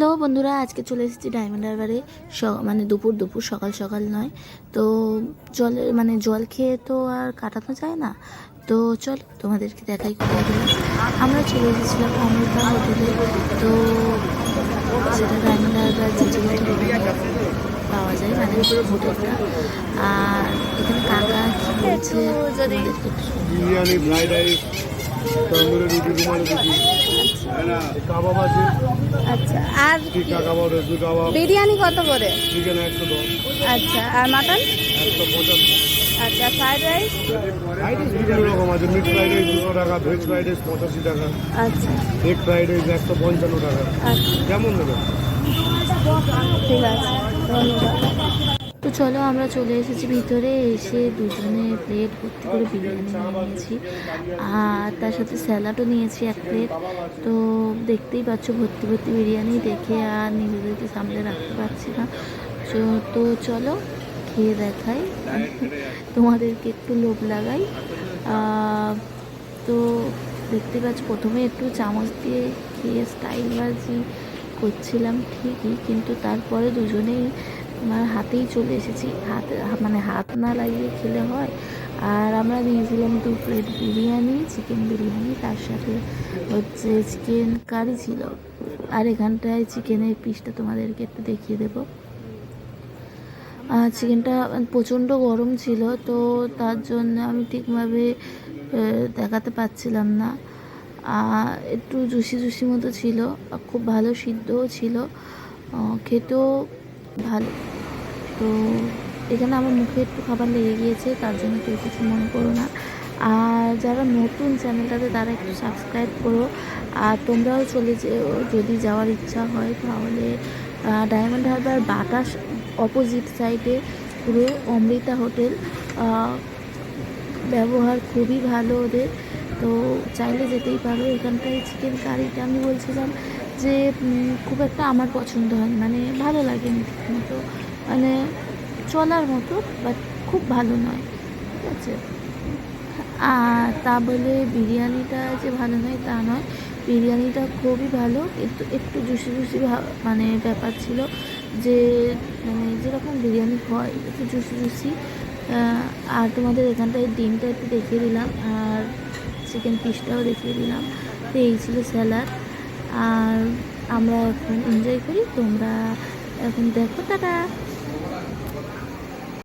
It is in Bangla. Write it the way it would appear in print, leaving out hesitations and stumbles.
হ্যালো বন্ধুরা, আজকে চলে এসেছি ডায়মন্ড হারবারে। মানে দুপুর দুপুর, সকাল সকাল নয় তো। জল খেয়ে তো আর কাটানো যায় না, তো চলো তোমাদেরকে দেখাই কোথায় গেলাম। আমরা চলে এসেছিলাম অমৃতা হোটেলে। তো সেটা ডায়মন্ড হারবার পাওয়া যায়, মানে হোটেলটা। আর এখানে কাকা কি বলছে তোমাদেরকে বিরিয়ানি, ফ্রাইড রাইস, তন্দুরি রুটি, রুমালি রুটি, কাবাব আছে। আচ্ছা, আর টিক্কা কাবাব, রসুন কাবাব। বিরিয়ানি কত করে? চিকেন 110, আচ্ছা, আর মাটন? 175। আচ্ছা, ফ্রাইড রাইস? ফ্রাইড রাইস বিভিন্ন রকম আছে। মিক্স ফ্রাইড রাইস 200 টাকা, ভেজ ফ্রাইড রাইস 85 টাকা, আচ্ছা এগ ফ্রাইড রাইস 155 টাকা। আচ্ছা, কেমন নেবে? ঠিক আছে, ধন্যবাদ। তো চলো, আমরা চলে এসেছি ভিতরে। এসে দুজনে প্লেট ভর্তি করে বিরিয়ানি নিয়ে নিয়েছি, আর তার সাথে স্যালাডও নিয়েছি 1 প্লেট। তো দেখতেই পাচ্ছ ভর্তি ভর্তি বিরিয়ানি, দেখে আর নিজেদেরকে সামলে রাখতে পারছি না। তো চলো খেয়ে দেখাই, তোমাদেরকে একটু লোভ লাগাই। তো দেখতে পাচ্ছ প্রথমে একটু চামচ দিয়ে খেয়ে স্টাইলবাজি করছিলাম ঠিকই, কিন্তু তারপরে দুজনেই আমার হাতেই চলে এসেছি। হাত না লাগিয়ে খেলে হয়। আর আমরা নিয়েছিলাম 2 প্লেট বিরিয়ানি, চিকেন বিরিয়ানি, তার সাথে হচ্ছে চিকেন কারি ছিল। আর এখানটায় চিকেনের পিসটা তোমাদেরকে একটু দেখিয়ে দেবো। চিকেনটা প্রচণ্ড গরম ছিল, তো তার জন্য আমি ঠিকভাবে দেখাতে পারছিলাম না। একটু জুসি জুসি মতো ছিল, খুব ভালো সিদ্ধও ছিল, খেতেও ভালো। তো এখানে আমার মুখে একটু খাবার লেগে গিয়েছে, তার জন্য কেউ কিছু মনে করো না। আর যারা নতুন চ্যানেলটাতে, তারা একটু সাবস্ক্রাইব করো। আর তোমরাও চলে যেও যদি যাওয়ার ইচ্ছা হয় তাহলে। ডায়মন্ড হারবার বাটাস অপোজিট সাইডে পুরো অমৃতা হোটেল। ব্যবহার খুবই ভালো ওদের, তো চাইলে যেতেই পারো। এখানটায় চিকেন কারিটা আমি বলছিলাম যে খুব একটা আমার পছন্দ হয়, মানে ভালো লাগেনি ঠিক মতো, মানে চলার মতো, বাট খুব ভালো নয়, ঠিক আছে। আর তা বলে বিরিয়ানিটা যে ভালো নয় তা নয়, বিরিয়ানিটা খুবই ভালো, কিন্তু একটু জুসি জুসি মানে ব্যাপার ছিল, যে মানে যেরকম বিরিয়ানি হয় একটু জুসি জুসি। আর তোমাদের এখানটায় ডিমটা একটু দেখিয়ে দিলাম, আর চিকেন পিসটাও দেখিয়ে দিলাম। তো এই ছিল স্যালাড। আর আমরা এখন এনজয় করি, তোমরা এখন দেখো, টাটা।